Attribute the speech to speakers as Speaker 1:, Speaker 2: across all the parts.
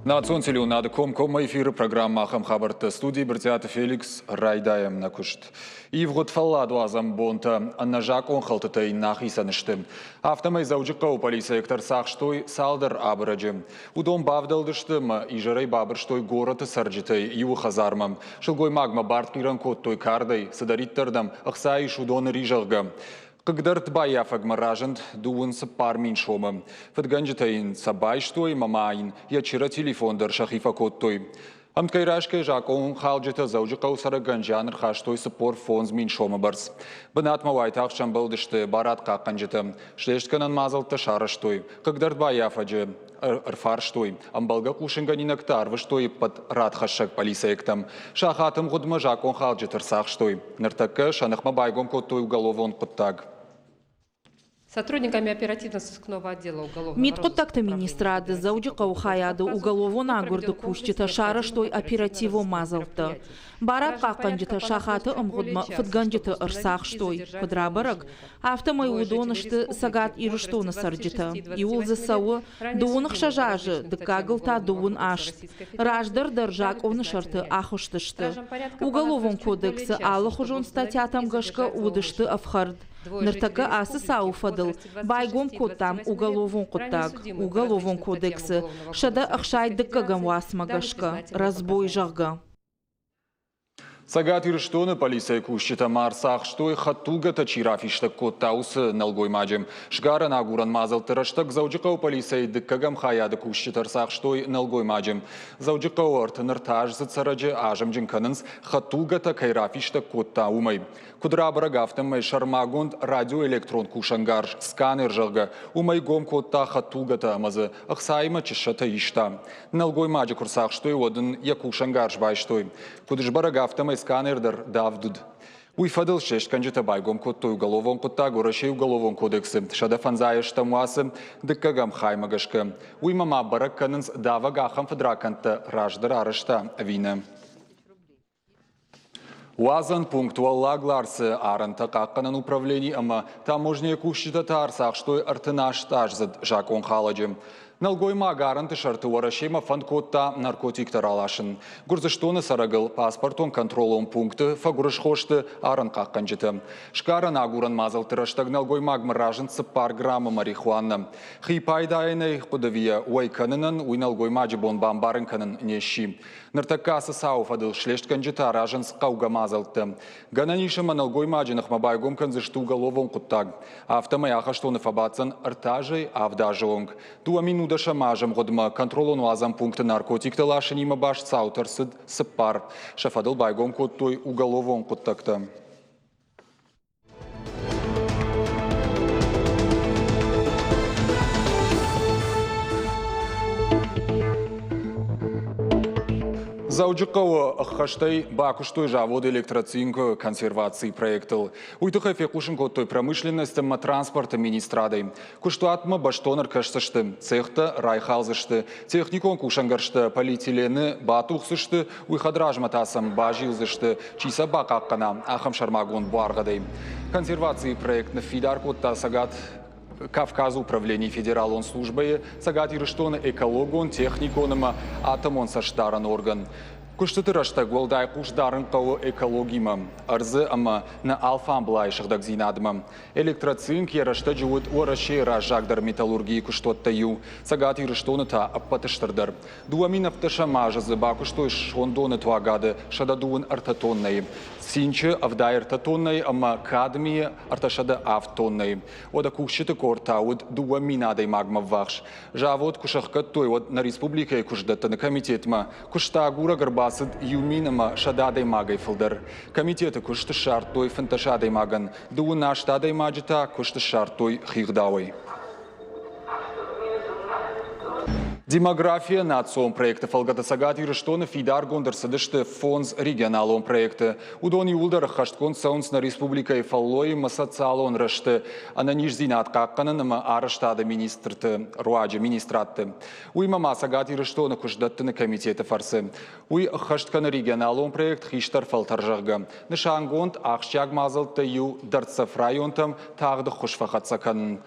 Speaker 1: Национ телеунады кома эфиры программа Ахам Хабарта студии Бертиата Феликс Райдаем на кушт. И в год фалладу азам бонта аннажак он халтатай нахисанышты. Автомай заужикау полиция эктар сахштой салдар абраджи. Удом бавдалдыштым и жарай бабрштой город сарджитай иву хазармам. Шилгой магма барт киранкот той кардой садариттердам ахсай шудон рижалга. Когда ртбая фагмаражент дуун сапар миншома. Фадганджитаин сабайштой мамаин ячира телефон дар шахифа коттой. Амткайрашке жакон халджита заужикау сараганджан рхаштой сапор фонз миншома барс. Банат мавайтах шамбалдышты барат каканджита. Шлештканан мазалта шараштой. Когда ртбая фаджи арфарштой. Амбалга кушинганинак тарвыштой под радхашак полисектам. Шахатам гудма жакон халджитар сахштой. Нартака шанахма байгом коттой уголовон коттаг.
Speaker 2: Сотрудниками оперативно-сыскного отдела уголовного
Speaker 3: Мидкоттакта министрады заужикау хаяды уголовон агурды кушчита шараштой оперативу мазалты. Барат каканджита шахаты амгудма фатганджита арсахштой. Подрабарак автомай удонышты сагат ирыштоны сарджита. Иулзы сауы дуунық шажажы дыкагылта дуун ашт. Раждар даржак оны шарты ахыштышты. Уголовон кодексы алы хужон статьятам гашка удышты афхард. Нартака асы сауфадыл. Байгом коттам уголовон коттаг. Уголовон кодексы. Шада ахшай дыккагам васмагашка. Разбой жага.
Speaker 1: Сагат ирыштоны полиция кушчита марсах, что и хатуга тачирафиштак коттаусы налгой маджем. Шгара нагуран мазалтыраштак заужикау полиция дыккагам хаяды кушчитарсах, что и налгой маджем. Заужикау артыныртаж зацараджи ажам джинканынс хатуга такайрафиштак коттаумай. Кудра барагафтам шармагонд радиоэлектрон кушангар сканер жалга. Умай гом котта хатугата амазы ахсайма чешата ишта. Налгой маджи курсах, что и одын якушангар жбайштой. Кудыш барагафтам сканердар давдуд. Уйфадыл шешканджита байгом коттой уголовон котта горашей уголовон кодексы. Шада фанзаеш тамуасы дыккагам хаймагашка. Уймама баракканынс давагахам фадраканта раждар арышта вина. Уазан пунктуаллагларсы аранта какканан управлений ама таможня кушчита тарсах, что артынаш тажзад жакон халаджем. Налгой магаранты шарты уарашема фанкотта наркотик таралашын. Гурзыштоны сарагыл паспортон контролон пункты фагурышхошты аран какканжиты. Шкара нагуран мазалтыраштаг налгой магмаражын сыпар грамма марихуанна. Хипайдайны худавия уайканынан уй налгой маджибон бамбарынканын неши. Нартакасы сауфадыл шлештканжита ражын сқауга мазалты. Гананишыма налгой маджинах мабайгом канзышты уголовон куттаг. Автомай ахаштоны фабацан артажей авдажонг. Дуамину Даша мажем годма контролон уазам пункты наркотик талашенима баш цаутарсыд сыппар. Шафадыл байгом коттой уголовон коттакта. Заужикау хаштай бакуштой завод электроцинк консервации проектыл. Уйтыхай фекушин коттой промышленности транспорта министрадой. Куштуатма баштонар кашсышты, цехта райхалзышты, техникон кушангаршты, полиэтилены батухсышты, уйхадражматасам бажилзышты, чиса бакаккана, ахам шармагон буаргадай. Консервации проект на фидар котта сагат Кавказ управление федералон службы, сагат ирыштон экологон, техниконыма, атомон саштаран орган. Куштытырашта голдай куштарын кау экологима, арзы ама на алфам блайшыхдак зинадыма. Электроцинк ярашта живут уараши ражагдар металлургии куштоттаю, сагат ирыштоны та аппатыштырдар. Дуаминов таша мажазы бакуштой шондоны туагады шададуын артатонной. Синче авдай артатонной, ама кадмия арташада автонной. Ода кушчыты кортауд дуаминадай магма вахш. Жавод кушахкат той от на республике кушдаттаны комитетма. Куштагура гарбасыд юминама шададай магай фылдар. Комитеты кушты шартой фанташадай маган. Дуына штадай маджита кушты шартой хигдауай. Демография национ проекта фалгата сагат ирыштоны фидар гондарсыдышты фонз регионалон проекты. Удон юлдар хашткон саунс на республика и фаллой масоциалон рашты. Ананиш зинат какканынама арыштады министрты, руаджи министратты. Уймама сагат ирыштоны кушдаттыны комитеты фарсы. Уй хаштканы регионалон проект хиштар фалтаржагга. Нышангонд ахшчаг мазылты ю дарцев районтам тағды хушфахатсаканын.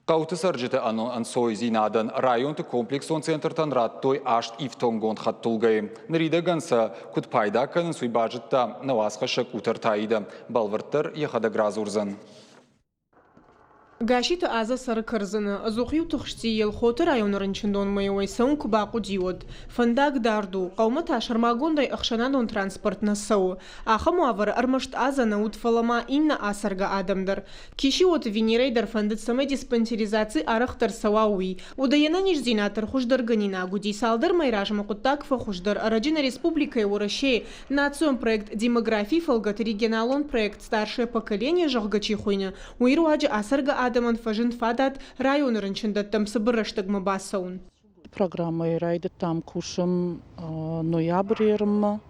Speaker 1: Қауты саржеті ансой зинадан районты комплексон центртан раттой ашт ифтонгон хаттулгай. Нарида ганса күт пайда канын суйбажытта навасқашық утартайды. Балвырттар ехада гразурзан.
Speaker 4: Гашит аза сар кырзыны, зухью тұхшти ел хоты районырын чындон майой саун кубаку диод. Фандаг дарду, қаумата шармагондай ақшанадон транспортна сау. Аха муавар армашт аза наут фалама имна асарга адамдар. Киши от венерейдар фандыт самай диспансеризации арахтар сауауи. Удаяна нижзинатар хуждар ганина, гуди салдар майражма куттакфа хуждар Араджина республика и ураше. Национ проект демографии фалгат регионалон проект старшее поколение жахгачи хуйня. Уируаджи асарга Адаман фажин фадат район рынчындат там собираштагма басаун.
Speaker 5: Программа райда там кушам ноябрьерма,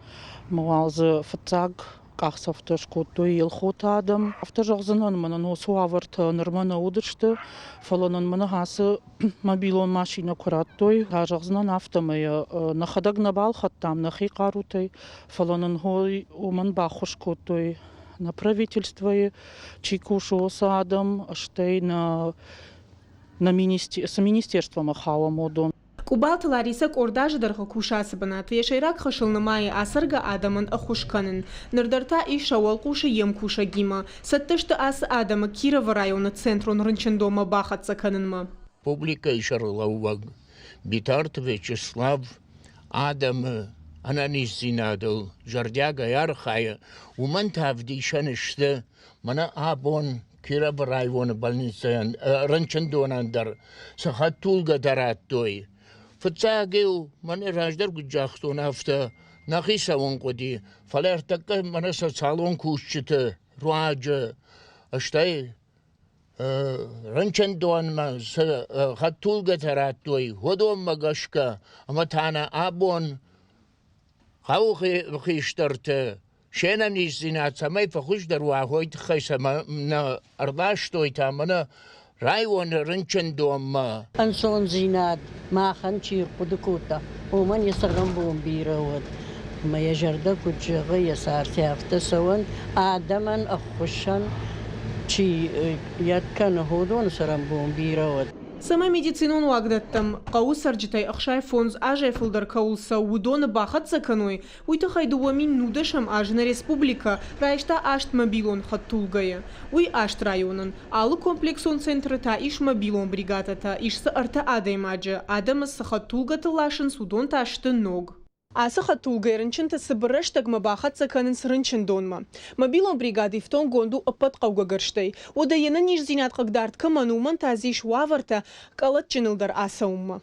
Speaker 5: муалзы фатаг кахсафташ котой елхот адам. Автожагзанан мана носуаварт нормана удыршты, фаланан мана хасы мобилон машина кураттой, жагзанан автомая нахадаг набал хаттам нахикарутой, фаланан хой уман бахуш котой. На правительство чикушу садом, штей на министерством ахала модон.
Speaker 4: Кубалт Лариса кордажи дарха кушасы банат, вешайрак хашылны майы асырга адамын ахушканын. Нырдарта и шауал куша ем куша гима. Саттышты асы адама Кирова района центрон рынчындома бахатса канынма.
Speaker 6: Публика ишарлауаг. Битарт Вячеслав Адамы. Она не зинадал, жардяга ярхая, уман тавдишанышты, мана абон Кирова района больница, ранчандонандар, сахатулга дараттой. Фацагил, мана раждар гуджахтон авто, нахиса онкоди, фалертака мана салон кушчиты, руаджа, аштай, ранчандон, сахатулга дараттой, ходом магашка, аматана абон, خواهی خیشترته شنم نیستینات سمی فخوش در واقعیت خیسم من ارداشتوی تا من رایوان رنچن دوم ما
Speaker 7: انسان زینات ما خنچیر خودکوتا و من یسرم بوم بیرود ما یجرده کجگه یسارتی هفته سوان آدمان اخوشن چی یاد کن هودون سرم بوم بیرود
Speaker 4: Сама медицинон уагдаттам, қау сарджитай ақшай фонз ажай фылдар каулса удоны бахатса каной, уйты хайдуамин нудашам ажна республика, райшта ашт мобилон хаттулгая. Уй ашт районын, алы комплексон центрыта иш мобилон бригатата, ишсы арта адаймаджа, адамасы хаттулгаты лашын судон ташты ног. Асы хаттулгай рынчынты сыбырыштагма бахатса канын сырынчындонма. Мобилон бригады в тон гонду опыт қаугагырштай. Ода ена ниш зинат қагдарт камануман тазиш ваварта калат чынылдар асаумма.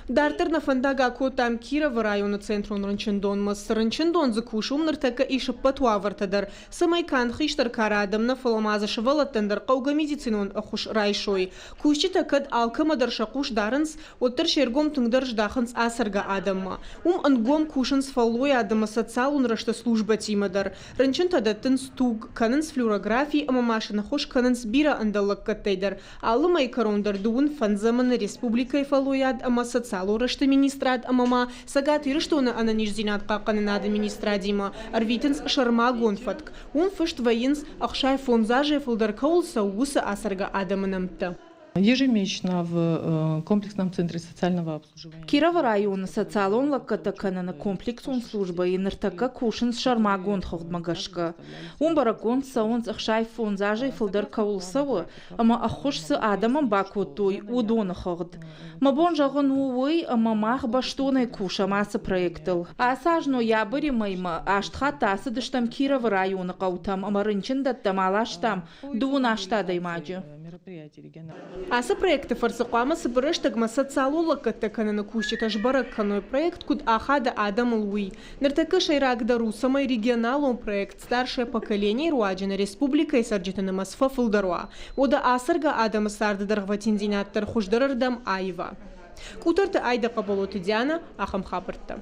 Speaker 4: Дартер на фандага котам Кирова района центрон рынчындонма. Сырынчындон закушум ныртака иша патуавартадар. Самайкан хиштар карадам на фаламаза шавалаттандар қауга медицинон ахуш райшой. Кушчита кад алкамадар шакуш дарынс, оттар шергом тыңдар ждахынс асарга адамма. Ангом кушынс фалой адама социалун рашта служба тимадар. Рынчынта даттын стуг, канынс флюорографии амамашына хош канынс бира андалак каттайдар. Алы майкарондар дуын фанзаманы республикай фалояд ама социал Лорашты министрат амама сагат ирштона ананиш зинат каканын администрадима арвитенс шарма гонфатк. Фышт военс ахшай фонзаже фулдар каулса уса асарга адамынамта.
Speaker 8: Ежемесячно в комплексном центре социального обслуживания.
Speaker 3: Кирова района социалон лаккатакана на комплексон служба и нартака кушин с шармагон хохдмагашка. Баракон саон захшай фонзажей филдар каулсава, ама ахошсы адамам бакотой удона хохд. Мабон жагон уой ама мах баштоной куша масса проектал. Асажно ябыри майма аштхата асадыштам Кирова района каутам ама рынчин даттам алаштам дуун аштадаймаджи.
Speaker 4: Аса проекты фарсақуама сыбырыштагма социалолог каттакана на кущита жбаракканой проект куд ахада адам луи. Нартака шайрагдару самой регионалон проект старшее поколение руаджина республика и сарджитана масфа фылдаруа. Ода асарга адама сардадар хватинзинаттар хуждарардам айва. Кутарта айда каболоты Диана ахам хабарта.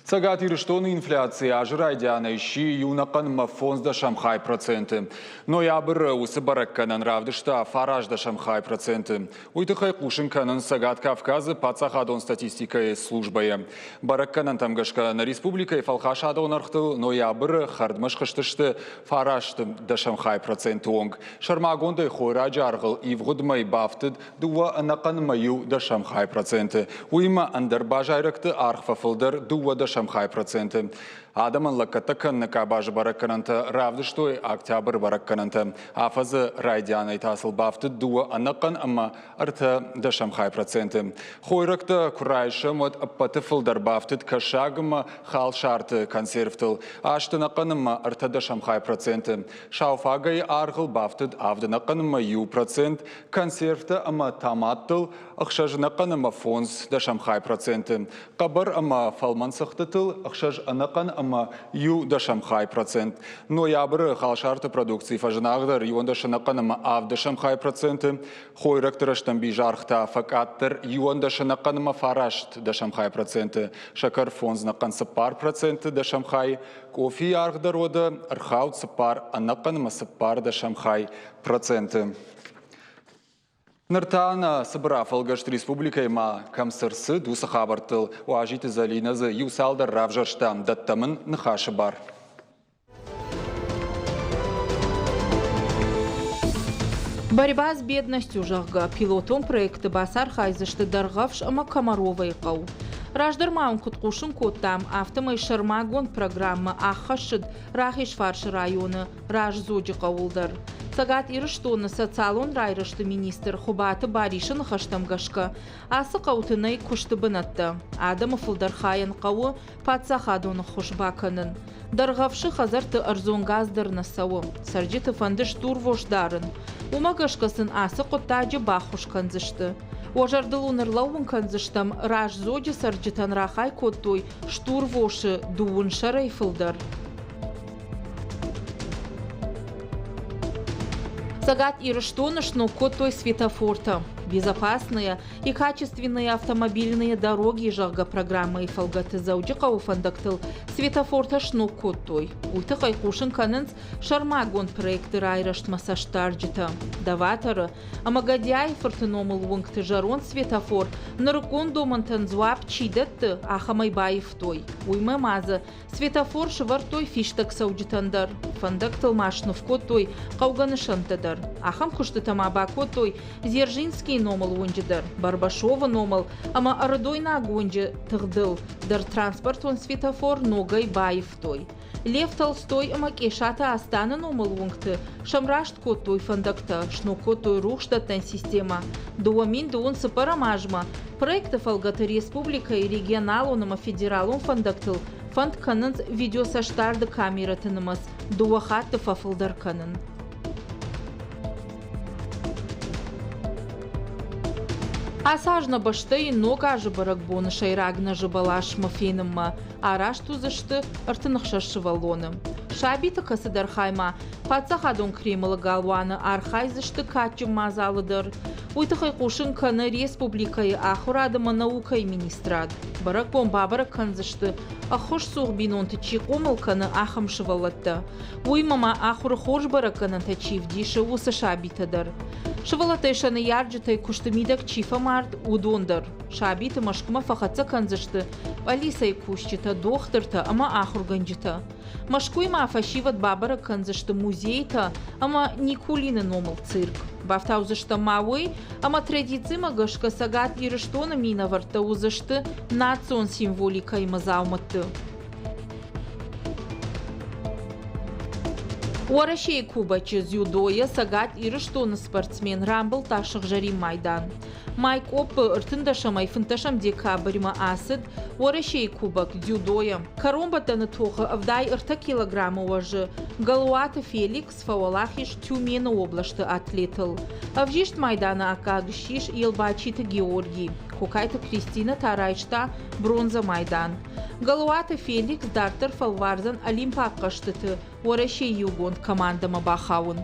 Speaker 1: Цагат ирштон инфляция ажрайдяна ищи юнакан мафонсда шамхай проценты. Ноябрь усы баракканан равдышта фаражда шамхай проценты. Уйтыхай кушинканан Сагат Кавказы пацахадон статистикой службая. Баракканан тамгашка на республика и фалхашадон архтыл ноябрь хардмаш хаштышты фаражды да шамхай проценты онг. Шармагонда хойра жаргыл и вгудмай бафтыд дуа анакан маю да шамхай проценты. Уйма андарбажайракты архфафылдар дуа да шамхай проценты. Адаман лакатакан на кабаж бараккананта равдыштой октябрь бараккананта. Афазы райдяна и тасыл бафты дуа анакан ама арта да шамхай проценты. Хойракта курайша мод апатыфылдар бафтыд кашагма хал шарты консервтыл. Аштанаканма арта да шамхай проценты. Шауфагай аргыл бафтыд авданаканма ю процент. Консервта ама таматтыл. Ахшажнаканма фонс да шамхай проценты. Кабар ама фалмансахтытыл. Ахшаж анакан ама ю да шамхай процент. Ноябрь халшарты продукции фажнагдар юанда шанакан ама ав да шамхай проценты. Хойрактыраштан бижархта факаттыр юанда шанакан ама фарашт да шамхай проценты. Шакар фонз накан сапар проценты да шамхай. Кофе аргдар ода архаут сапар анакан ама сапар да шамхай проценты. Нартана собрав Алгашт республикой ма камсырсы дуса хабартыл уажиты залиназы юсалдар равжарштам даттамын нахашы бар.
Speaker 3: Борьба с бедностью жахга пилотом проекта басар хайзышты даргавш ама комаровай қау. Раждармаун куткушын коттам автомай шармагон программа ахашыд рахиш фаршы районы раж зоджи қауылдар. Сагат ирыштоны социалон райрышты министр Хубаты Баришын хаштамгашка асы қаутынай күшті бінатты. Адамы фылдар хайын қауы патсахадоны хушбаканын. Даргавшы хазарты арзонгаздарны сауы. Сарджиты фандыш турвоштарын. Умагашкасын асы қоттаджы бахуш канзышты. Ожардыл унырлауын канзыштам раж зоджи сарджитан рахай коттой штурвоши дуын шарай фылдар. Сагат ирыштонышну коттой светофорта. Безопасные и качественные автомобильные дороги жага программы и фалгаты зауджикау фандактыл светофорта шну коттой. Уйтыхай кушын канынц шармагон проекты райрашт масаштарджита. Даватары амагадяй фортеномыл вунгты жарон светофор нарыкон домантан зуап чидетты ахамайбаев той. Уймы мазы светофор шывартой фиштак сауджитандар. Фандактыл машну в коттой кауганышантадар. Ахам кушты тамаба коттой Зержинский номал унджидар, Барбашова номал, ама арадойна гонджи тыгдыл, дар транспорт он светофор ногай баев той. Лев Толстой ама кешата астана номал унгты, шамрашт коттой фандакта, шно коттой рухштатан система, дуамин дуун сапарамажма, проектов алгаты республика и регионал он ама федерал он фандактыл, фанд канын видеосаштарды камератынымыз, дуахатты фафылдар канын. Асажна башты нога жыбырак боны шайрагна жыбалаш мафенымма, арашту зашты артынықшашы валоным. Шабиты касыдар хайма, пацахадон кремылы галваны архай зашты качым мазалыдыр. Уйтыхай кушын каны республикай ахурадыма наукай министрад. Барак бомбабарак канзышты, ахуш суғбинон тычи қомыл каны ахым шывалатты. Уймама ахуры хош бараканын тачив диші усы шабитадар. Шывалатайшаны ярджытай куштымидак чифа мард удондар. Шабиты машкыма фахатса канзышты, Алисай кушчита дохтырта, ама ахурганджита. Машкуйма афашиват бабара канзышты музейта, ама Никулины номал цирк. Бафтаузышты мауэй, ама традицима гашка сагат ирыштона мина вартаузышты национ символика и мазауматты. Уарашей кубачы зюдоя сагат ирыштона спортсмен рамбыл ташық жарим майдан. Майк опы ыртындашамай фынташам декабрьма асыд уарашей кубак дзюдоя. Каромбатаны тоғы авдай ырта килограмма уажы. Галуаты Феликс фауалахиш Тюмена облашты атлетыл. Авжишт майдана акагшиш елбачиты Георгий. Кукайта Кристина тарайшта бронза майдан. Галуаты Феликс дартыр фалварзан Олимпа аккаштыты. Уарашей югон командама бахаун.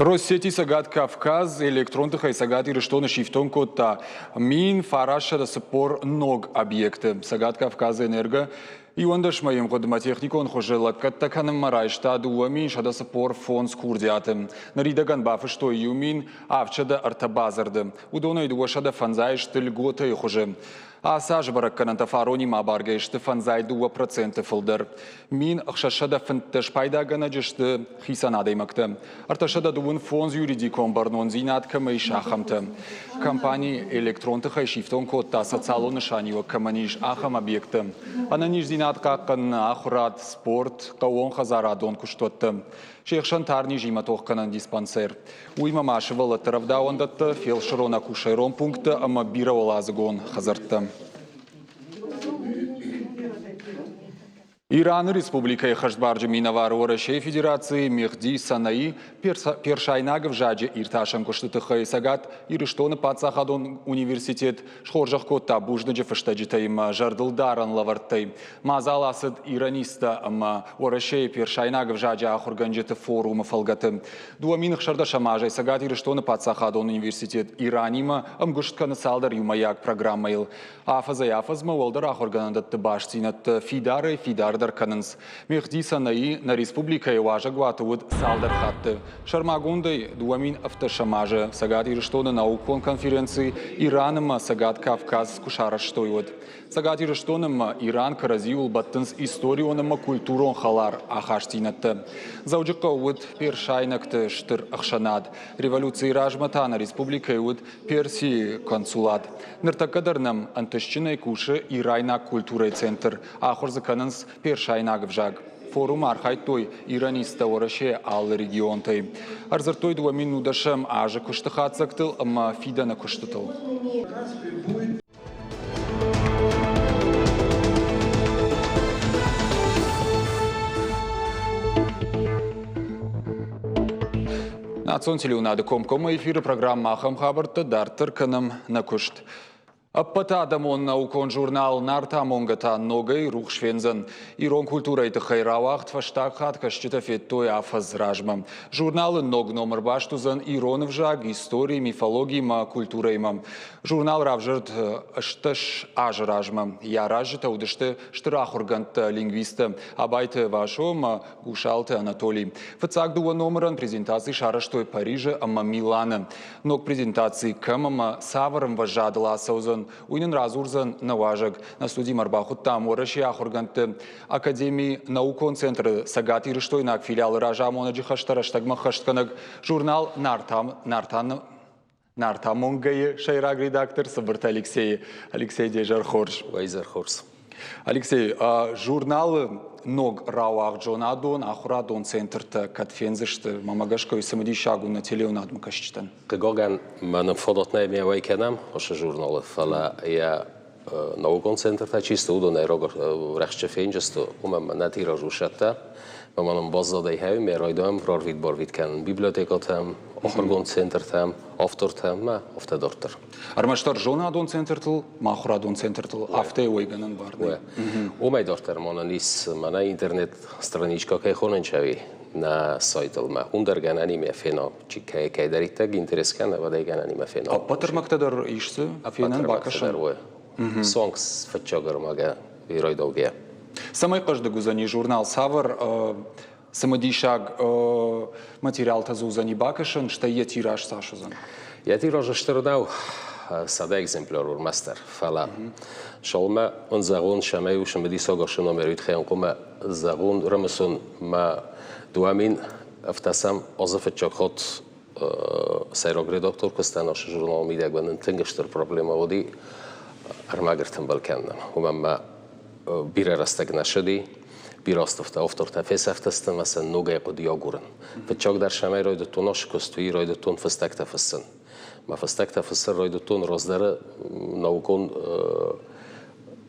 Speaker 1: Россети Сагат Кавказ, электронных и Сагат и Рештона Шифтон Кота, Мин, Фараша да Сапор Ног объекты. Сагат Кавказ Энерго. И он даш моим годом техникон хожела, каттаканым марайшта дуамин шада Сапор фонд скурдиатым. Наридаган бафы что юмин, авчада артабазардым. Удона идуа шада фанзайш тыльгота и хожем. А сажа бараккананта фарони мабаргайшты фанзай 2% фылдыр. Мин ахшашада фынтыш пайдагана жышты хисанадаймакты. Арташада дуын фонз юридикон барнон зинаткамы и шахамты. Компании электронтыха и шифтон котта социалоны шанива каманиш ахам объекты. Ананиш зинатка қанна ахурат спорт қауон хазарадон куштотты. Шейхшан тарни жима тоққанан диспансер. Уйма машывалы таравда ондатты фелширона кушайрон пункты ама бирауал азыгон хазартты. Иран Республика Хашбарджи Минавар Орашей Федерации Мехди Санаи Першайнагов Жаджи Ирташам Коштытыха Сагат Ирыштоны Пацахадон университет Шхоржах Котта Буждаджи Фаштаджитаим Жардылдаран Лавартай Мазал Асад Ираниста Орашей Першайнагов Жаджи Ахурганджиты форума Фалгаты Дуаминах Шардаша Мажай Сагат Ирыштоны Пацахадон университет Иранима Амгуштканы Салдар Юмаяк программаил Афаза Яфазма Уалдар Ахурганандат Баштинат Фидары Фидар Кананс. Мехди Санаи на республика Иважа Гуатуд Салдар Хатты. Шармагундай Дуамин Автошамажа Сагат Ирыштона наукон конференции Ираном Сагат Кавказ Кушараштойвод. Сагат Ирыштоном Иран Каразиул Баттынс историоном культурон халар Ахаштинатты. Зауджика уд Першайнакты Штыр Ахшанад. Революции Ражмата на республика Иуд Персии консулат. Ныртакадарнам Антышчиной Куши Ирайна культурой центр. Ахурза Кананс Першайнагов жаг. Форум архайтой Ираниста Ораше ал регионтай. Арзартой дуамин удашам ажа куштахацактыл, ама фидана куштатыл. Национ телеунады комкома эфиры программа Ахам Хабарта Дартер Канам Накушт. Аппатадамон наукон журнал Нартамонгата ногой рух швензен. Ирон культура это хайравахт фаштакхат кашчита феттой афаз ражмам. Журналы ног номер баштузан Иронов жаг истории, мифологии ма культура имам. Журнал равжырт шташ аж ражмам. Я ражита удышты штырахургант лингвиста. Абайте вашом гушалте Анатолий. Фацак дуа номеран презентации шараштой Парижа ама Милана. Ног презентации камама саваром важадла саузан. Уйнен разурзан наважак на студии Марбахут там Ораши Ахурганты Академии наукон центр Сагат Ирыштойнак филиал Ражамона Джихаштараштагма Хаштканак журнал Нартамонгае Шайраг редактор Сабарт Алексей Дежархорж.
Speaker 9: Вайзархорс.
Speaker 1: Алексей, журналы ног рауах Джонадон Ахурадон центр Катфензешты Мамагашко и Самади Шагу на телеунадм Кашчитан.
Speaker 9: Кагоган манам фодотнай ми вайкенам, оша журналы фала я наукон центр та чисто удо найрогор рахче фенжесто умам натира жушатта. Манам баздадай хай ми райдам прорвид борвид кен библиотекатам Ахургон центр там автор там ма автодортер.
Speaker 1: Армаштар Джонадон центр тул Махурадон центр тул авте уйганан барне.
Speaker 9: Умай дортер мананис мана интернет страничка кай хоненчави на сайтал ма ундерген аниме фено чикай кай даритаг интерес кен вадайген аниме фено.
Speaker 1: А патер мактадар ишсе фенан бакашан.
Speaker 9: Songs фачагар мага вирайдауге.
Speaker 1: Самый каждый гузани журнал Савар самодишаг материал тазузани бакашан, что е тираж сашузан.
Speaker 9: Я тираж штырдау сада экземпляр урмастер фала. Шалма он загон шамаю шамди сагашын номерит хен кома загон рамсон ма дуамин автасам азафчак хот сайрог редактор кастанаш журнал мидагбан тенгештер проблема води армагертен балканнам. Умма бира растагна шди бирастовта авторта фесафтастан مثلا نوگه قدی آگورن فچاق در شمای رای دتون آشکستوی رای دتون فستکتا فسن ما فستکتا فسن رای دتون رازدار ناوکن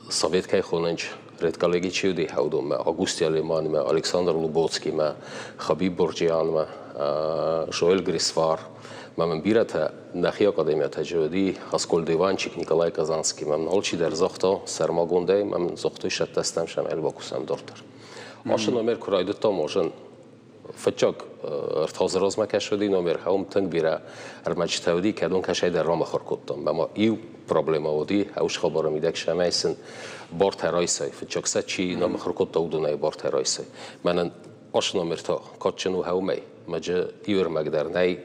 Speaker 9: سویت که خوننج رد کالگی چیودی هودم ما آگوستی آلمانی ما الکساندر لوبوتسکی ما خبیب برجیان ما جوئل گریسوار ما من بیرته نخی آکادمی تجربی اسکول دیوانچیک نیکلای کازانسکی من هالچی در زختا سرماگونده من زختوی شد دستم شمال باکوسم دارتر. آشنا مر کرایده تا موجن فتشك ارتحاز ما كشودي نمر هم تنگ بیره ارمجتودی کدوم کشای در رام خورکوتم اما ایو پروبلم آودی اوش خبر میدک شمایسن بارت رایسای فتشک سچی نام خورکوت دودونه بارت رایسای من آش نمر تا کاتشنو هومی مجه ایور مقدر نی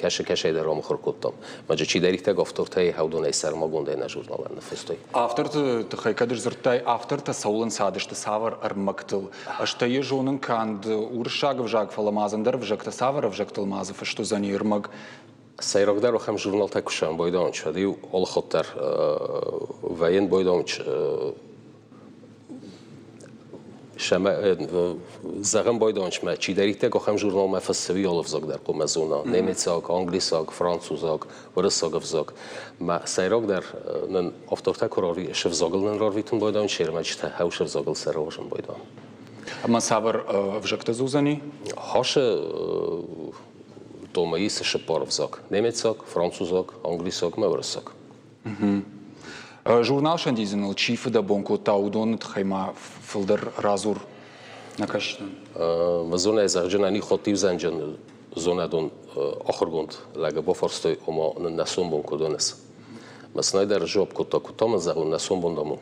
Speaker 9: کشای در رام خورکوتم مجه چی دریخت گفتور تای هودونه سر ما گونده نجورنال نفستوی
Speaker 1: Автор тхай кадр зыртай автор та саулын садыш та савар армактыл. Аштайы жонын канд уршагов жаг фаламазандар вжак та савар вжак талмазов что за ней армаг.
Speaker 9: Сайрогдар хам журнал такушан бойдонч адиу ол хоттар ваен бойдонч شما زغم بایدانش ما چی دریته که خم جورنال ما فسوی آلف زاگ در قوم زونا نمیتساگ انگلیساگ فرانسوزاگ ورساگ افزاگ ما سیراگ در نن افتارته کاری شف زاگل نن رارویتون بایدان شیر ما چته هاوشر زاگل سراشون بایدان
Speaker 1: اما سوار وجکت زوزنی
Speaker 9: هاش توماییس شپار افزاگ نمیتساگ فرانسوزاگ انگلیساگ ما ورساگ
Speaker 1: Журнал шандизинал чифы да бонко таудон тхайма филдер разур накаштан.
Speaker 9: Мазона изарджанани хотив занджан зонадон ахыргунд лага бофорстой ома насун бонко донес. Маснайдар жоп кутома загун насун бондамун.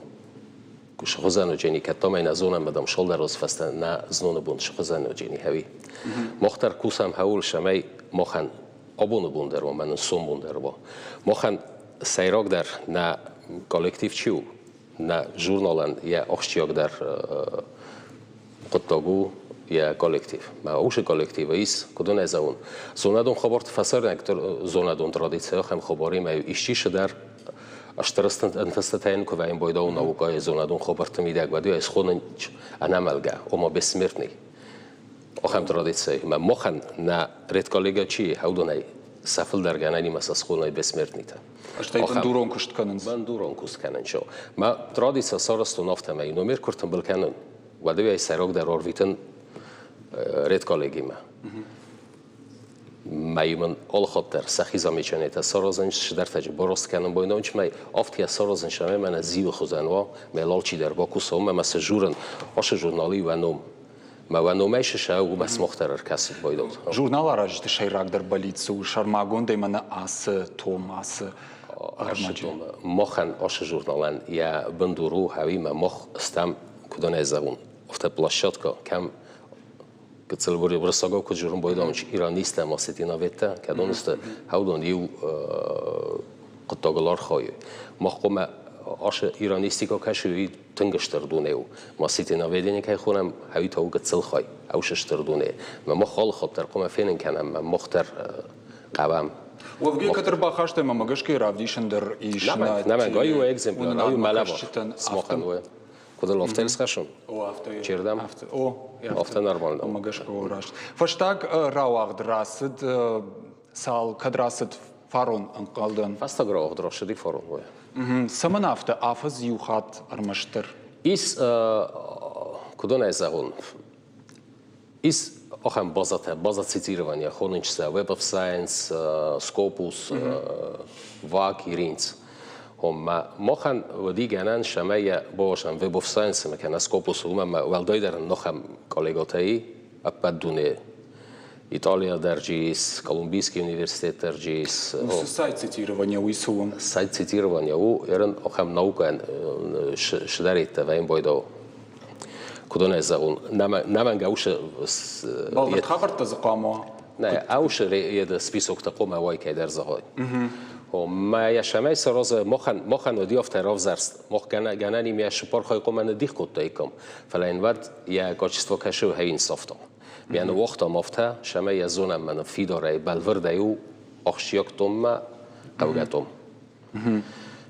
Speaker 9: Шхозано джени катома ина зона мадам шолдар розфаста на знона бун шхозано джени хави. Мохтар кусам хаул шамай мохан обуну бундер ва манун сум бундер ва. Мохан сайрок дар на коллектив чиу на журналан я охчиок дар قطعو یا کالکتیو. ما اوش کالکتیو ایست کدوم از اون زندون خبرت فسر نکتر زندون ترادیسیه هم خبری ما ایشیش در اشترستند انفستاین که ویم باید اون نوکای زندون خبرت میدهد و دیگه از خودن اناملگه اما بسمرنی. آخام ترادیسیه ما مخن نه رد کالگا چی هودونای سفل در گنایی مساس خونای بسمرنی تا.
Speaker 1: اشتای بندوران کشت کنن.
Speaker 9: بندوران کشت کنن شو. ما ترادیسیه سارست و نفت ما اینو میر کردم بالکنن. و دوی سراغ در آرویتن رد کالگی ما. مایمن آل خاطر سخیزا میچنه تا سرازن شدر تجربه براست کنم با اینو چه می آفتی سرازن شما من زیو خزانوا ملال چی در باکوس هم مثل جورن آش جورنالی و نوم ما و نومیش شاو و بس مختار کسی باید.
Speaker 1: جورنال راجت شیراق در بالیتسو شرماگون دیمن آس توم آس
Speaker 9: ارماجون مخن آش جورنالن یا بندورو هایی ما مخ استم کدوم از اون افت پلاشات کم کتسلوری برساگو کجورم بایدامش ایرانیست ماسیتی نویته که دانست هودانیو قطعالار خواهی مخکم آش ایرانیستی که کشوی تنگشتر دونه ماسیتی نویدنی که خونم هوی تاو کتسل خواهی اوششتر دونه ما خال خاطر قم فینن کنم مختر قوام
Speaker 1: وفقی کتر باخشته ما مگش که رافدیشن در ایش
Speaker 9: نه من گاهی و اگزمپل آیو ملابا سماخن و کدوم افتیلس کشون چردم افته نرمال
Speaker 1: ما مگش که ورشت فشتاگ راوغ درست سال کدرست فارون انقلدن
Speaker 9: فاست راوغ درست دی فارون و
Speaker 1: سمن افته آفز یوخات ارمشتر
Speaker 9: ایس کدوم از اون ایس آخام بازات سیتیروانی خوننچ وب اف ساینس سکوپوس واک ایرینز هم مخن و دیگران شمای باشن وب اف ساینس مکان سکوپوس و ما ولدای در نخم کالگاتایی ابدونه ایتالیا درجیس کولومبیسکی یونیورسیت درجیس
Speaker 1: سایت سیتیروانی ویسوم
Speaker 9: سایت سیتیروانی و ایران آخام نوکان شدریت و این بایدو کدوم از اون نمان گوش
Speaker 1: بالد خبرت از قامه
Speaker 9: نه اوش ید سپیسوک تقوم وای که در زهای ما یا شمای سراز مخن و دیافت راف زرست مخ گنانی می شپار خواهی قوم من دیخ کد دایکم فلان ورد یا گاچست و کشو هین صفتم بیان وقت مافته شمای زونم من فیداره بالوردیو آخشیاکتم ما قوگتم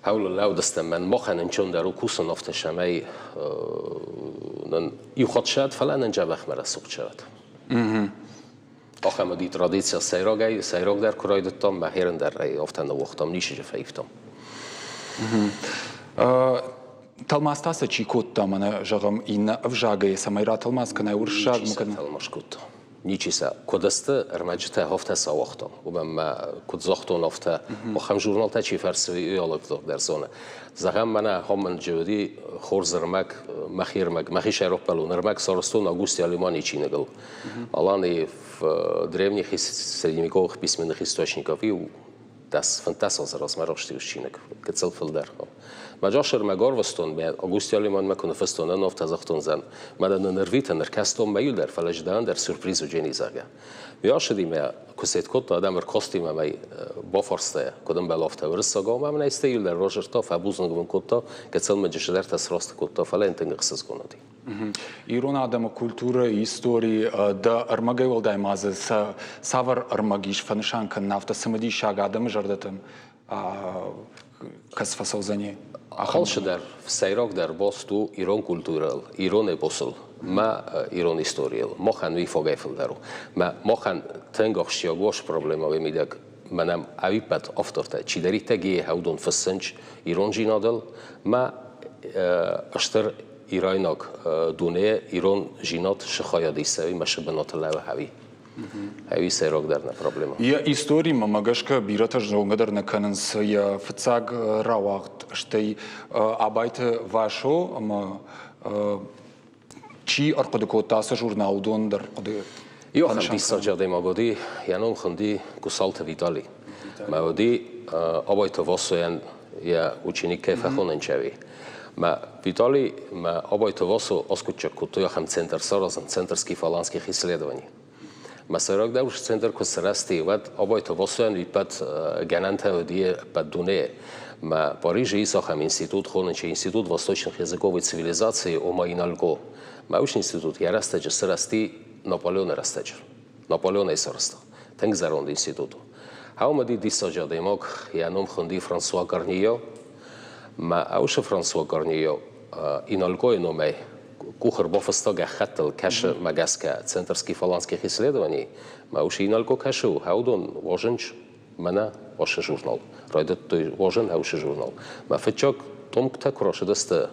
Speaker 9: حول الله دستم من مخن انچون درو کوس نفت شمای نن یخواد شد فلان انجا بخ مرا سوق شد آخه دی ترادیسیا سیراگ در کرای دتام مهیرن در رای افتن وقتام نیشه جفایفتم
Speaker 1: تلماستاسه چی کود تا من جغم این افجاگه سمیرا تلماس کنه ورشاگ مکن
Speaker 9: تلماش کود نیچیسا کدسته ارمجته هفته ساختم و من کد زختون هفته و خم جورنال تا چی فرسوی یالک در زونه زغم من هم من جودی خورزرمک مخیش اروپالو نرمک سارستون آگوست آلمانی چی نگل الان в древних средневековых письменных источниках и das fantastisches размерочных кецел филдер. Маджашер магорвастон ме Augustjaliman me kunne förstå en ofta zachton sen. Men den nerviten kastom me där fallet där surprise och genisaga. Vi har skedi med kuset kotta adam kostym me boforste kodem belofta vrsaga me ne stil där Roger Toff abuznog von kotta kecel me jesher tas rost kotta falenten gxes konati.
Speaker 1: Ирон адама культура и истории да армагайвал даймазы савар армагиш фаншанка нафта самади шаг адам жардатым кас фасалзани
Speaker 9: Ахалшы дар в сайрок дар босту Ирон культурал Ирон эпосл ма Ирон историал мохан ви фогайфл дару ма мохан тенгохшия гош проблема вемидак манам авипат авторта чидарите ге хаудон фассанч Ирон жинадал ма аштар ایرانیک دونه ایران جینات شخایدی سوی مشه بنات لوا هاوی سیراک در نه پرابلم.
Speaker 1: یا істории мамагашка бирата жонгадар на кананс я фцаг равахт штей абайт вашо ама чи арқадыкотасы журнал дондар қады.
Speaker 9: Я ханди саджаде магоди янон ханди кусалт витали. Магоди абайт васоян я ученик фахоненчеви. Ma Vitali, ma обојто восо оскучак кото јахам центар соразен центарски фаланских исследований. Ма сорок да уж центар ко се расти ват обојто восоен и пат гананта одие пат дуне. Ма Париж исахам институт хонече институт восточных языков и цивилизации ома иналго. Ма уж институт я растеж се расти Наполеон растеж. Наполеон исраста. Тенг зарон институту. Хаума ди дисаджа демок я ном хонди Франсуа Гарнио. ما اوش فرانسوا گارنیو اینالگوی نومی کوخر بافستاگ خطل کش مگاسکا центرский фаланских исследований ما اوش اینالگو کشو هاودون واژنج منا واش журнал райдет той واژن هاوش журнал ما فتچاک том кта крош дасты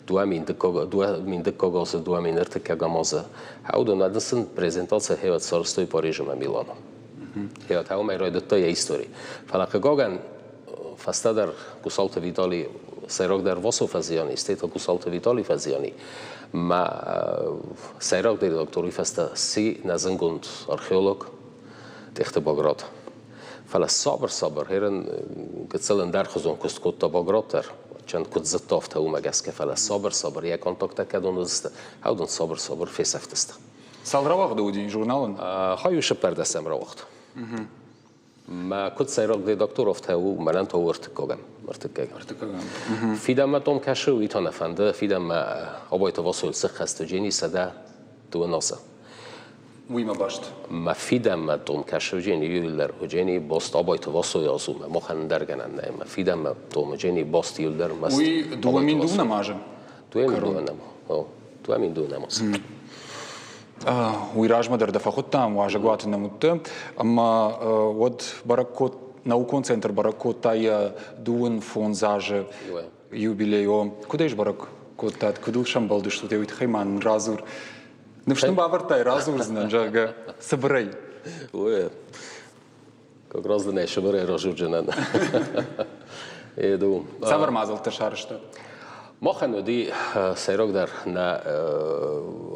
Speaker 9: дуамин декогоз дуамин ертекагамоза هاودون адсын презентация хеват сорстой Парижа ма Милано хеват هاو май райдет той истории фалака гоган فاستدر گسالت ویتالی سیراک در واسو فزیانی استیتا گسالت ویتالی فزیانی ما سیراک در دکتوری فستا سی نزنگوند آرخئولوگ تخت باگراد فلا صبر هرن گتسلن در خزون کست کت باگراد در چند کت زتافت او مگسکه فلا صبر یک کانتاکت کدون دست هودن صبر فیسفتست
Speaker 1: سال رواه دودی ژورنالن
Speaker 9: هایوش پردستم رواه ما كنت سيراك دي دكتور افتاو منان تو ارتكاغم فيدما توم كاشو يتانا فنده فيدما ابوي تواصل سخست جيني سدا دو ناسا
Speaker 1: وي ما باشت
Speaker 9: ما فيدما توم كاشو جيني يولر وجيني باست ابوي تواصل يازو ما خن درگنن ما فيدما توم جيني باست يولر مست
Speaker 1: وي دو من دون ماجن
Speaker 9: دو من دون ماس
Speaker 1: ويراج مدر دفع خطام واجقوات النموت أما ود بركوت ناوكون سنتر بركوت تايا دون فونزاج يوبيليو كوديش بركوت تات كدول شامبالدش что ты خيمان разур نفشتم باورтай разур знанжага собрай
Speaker 9: ой как раз да не собрай разур джанан еду
Speaker 1: савар мазал ташаршта
Speaker 9: ماخن ودی سیراک در نه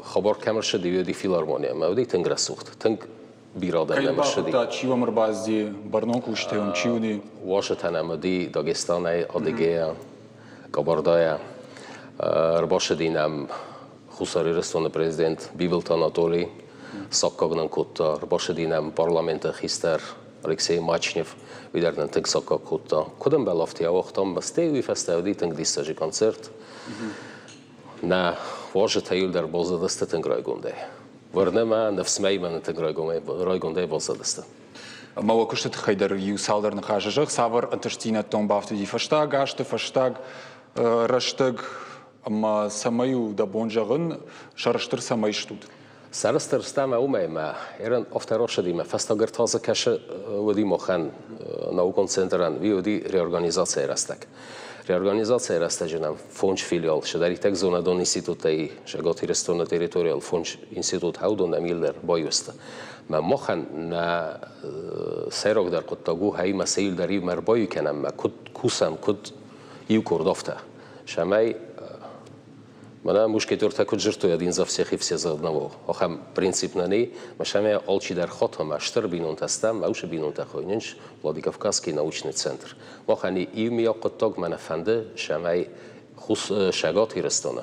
Speaker 9: خبر کمر شدی ودی فیلارمونیا ما ودی تنگ رسوخت تنگ بیرادر نمر شدی.
Speaker 1: تا چی و مربازی برنامه‌اش تیم چیونی؟
Speaker 9: واشتن امدی داغستان آدیگه کاباردایا رباشدی نم خساری رستون پرزیدنت بیولت آناتولی ساکاگنن کوتا رباشدی نم پارلمانت خیستر Алексей Мачнев видернен тенг сока кута. Коден белофти авохтам бастеви фестивали тенг дистажи концерт. На вожета юлдер бозадасте тенг райгунде. Върнема на всмейман тенг райгунде бозадасте.
Speaker 1: Мало кушtet хайдер ю салдер на хажажах савар анташтина том бафти ди фаштаг аште фаштаг раштаг ама самаю да бонжагын шарштыр самай штуд.
Speaker 9: Сарастырстама умайма, эрен офтарошадима, фастагертаза каша води мохан наукон центран, виоди реорганизация растак. Реорганизация растаженам фонд филиал, шедари так зона дон института и шаготи рестона территориал фонд институт хаудон на Милдер боюста. ما مخن نا سيرك در قطعو هاي مسائل داری مربای کنم ما کد کوسم کد یو کردافته شمای من مشکل تا کد جرتو یادین زفسیخی فسیزاد نو آخام پرینسیپ ننی مشمای آلچی در خاطر ماشتر بینون تستم موش بینون تخوینش وادیکافکاسکی نوچنی سنتر مخنی ایو میا قطعو من فنده شمای خوس شگاتی رستونه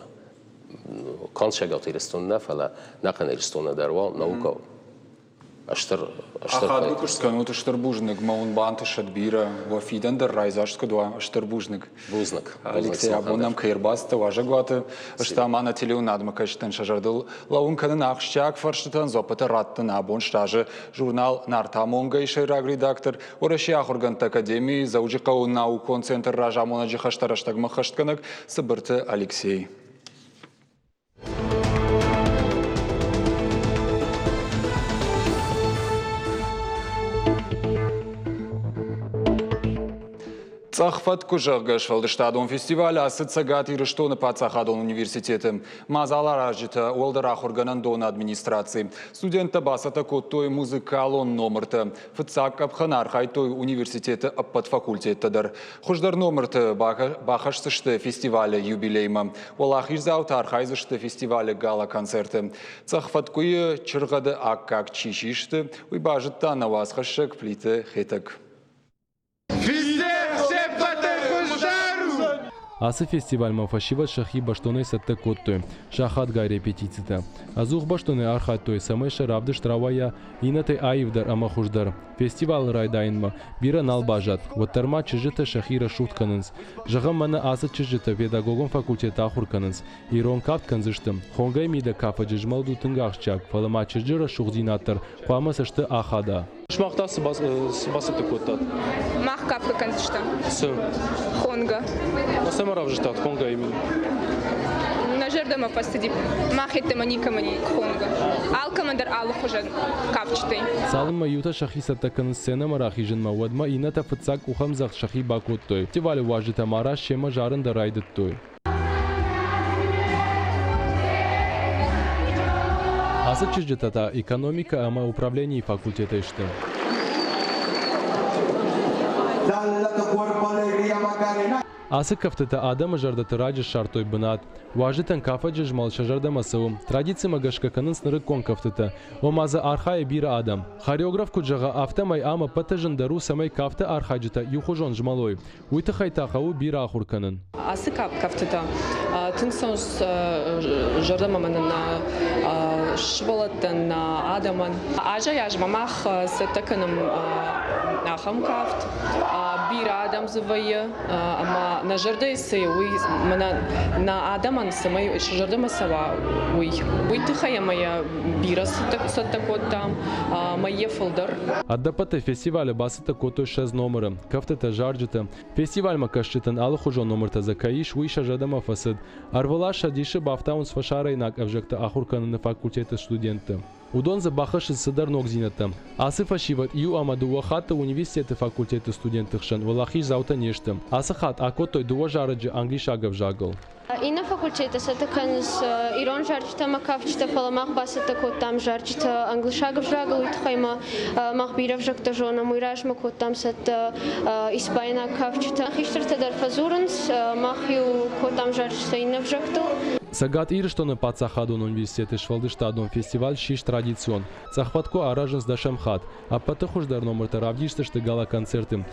Speaker 9: کان شگاتی رستونه فلا نقن رستونه دروا نوکا
Speaker 1: Ахад сканут штырбужник, маун банты шадбира, вафидан дар райзашка два штырбужник.
Speaker 9: Бузнак.
Speaker 1: Алексей Абонам кайрбаста важа гваты, штамана телеунадма каштан шажардыл, лаун канын ахщак фарштатан зопата раттан абон штажы, журнал Нартамонга и шайраг редактор, урашиях органт академии, заужикау наукон центр ражамона джихаштараштагма хаштканак, сабырты Алексей. Цахфат кужаргаш валдыштадон фестиваля асыцагат ирыштоны пацахадон университетом. Мазалар ажита уалдарах органан дон администрации. Студента басата коттой музыкалон номерта. Фыцак апханар хайтой университета аппат факультеттадар. Хуждар номерта бахашсышты фестиваля юбилейма. Валах ирзаутар хайзышты фестиваля гала-концерты. Цахфат куе чыргады аккак чишишты. Уйбажытта навасхашек плиты хетак.
Speaker 10: Асы фестиваль мафашива шахи баштоны сатта коттой, шахат гай репетицита. Азух баштоны архаттой, самэша равдыш травая, инаты аивдар амахуждар. Фестиваль райдайнма, бира налбажат, ваттарма чижита шахира шутканынс. Жагам мана асы чижита педагогон факультета ахурканынс. Ирон кафт канзыштым, хонгай мида кафа джижмалду тынгахчак, фалама чижира шухзинаттар, хуамасашты ахада.
Speaker 11: Шмахта сбасыты коттат.
Speaker 12: Мах кафка канзыштым.
Speaker 11: Сы.
Speaker 12: Хонга.
Speaker 11: Самарав житат, хонга именно.
Speaker 12: Нажердама постадип. Махеттема никамани хонга. Алкамандар алухужан капчтой.
Speaker 10: Салыма юта шахи саттаканын сцена марахижин мавадма ината фыцак ухамзах шахи бакуттой. Фестиваль важита мара шема жарын да райдыттой. Асы чижитата экономика ама управление факультета ишты. Асы кафтета адама жардаты раджи шартой бынат. Важитан кафа жижмал шажарда масывым. Традиция магашкаканын сныры кон кафтета. Омаза архая бира адам. Хореограф куджага автомай ама патажандару самай кафта архаджита юхужон жмалой. Уйты хайтахау бира ахурканын.
Speaker 2: Асы кафтета. Тынсонс жардамаманын швалаттан адаман. Ажа яжмамах сатаканым ахам кафт. Бира адам завая. Ама на жардайсы уй на адаман самай жардама сава уй тыхая моя бира саттакоттам моя фолдер.
Speaker 10: Аддапата фестиваля басыта котой 6 номера. Кафтета жарджита. Фестиваль макашчитан алхужон номерта закаиш уй шажадама фасад. Арвала шадиши бафтаун с фашара инак авжакта ахурканы на факультета студента. Удон за бахаши садар ногзината. Асы фашиват ю амаду вахата университета факультета студентыхшан валахиш заута нешта. Асы хат акотой дуа жараджи англишагав жагал.
Speaker 12: Ина факультета сатаканс ирон жарчта макавчта фаламах басата коттам жарчта англишагав жагал уйтхайма махбирав жакта жона муираж макоттам сат испайна кавчта хиштерта дар фазуранс махю коттам жарчта инав жактал.
Speaker 10: Сагат ирштоны пацахадон университеты швалдыштадон фестиваль шиш традицион. Цахватко аражен сдашамхат, а патахуждар номер равдиштышты гала-концерты.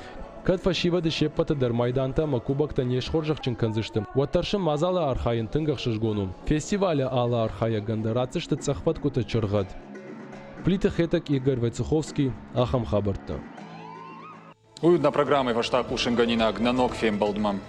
Speaker 10: Кад фашива дешеппата дар майданта макубакта нешхоржахчин канзыштым. Ваттаршым мазала архайын тынгахшыжгону. Фестиваля ала архая гандарацышты цахваткута чыргат. Плита хетак Игорь Войцеховский, Ахам Хабарта.
Speaker 1: Уютна программа вашта кушенганина гнанок фем балдмам.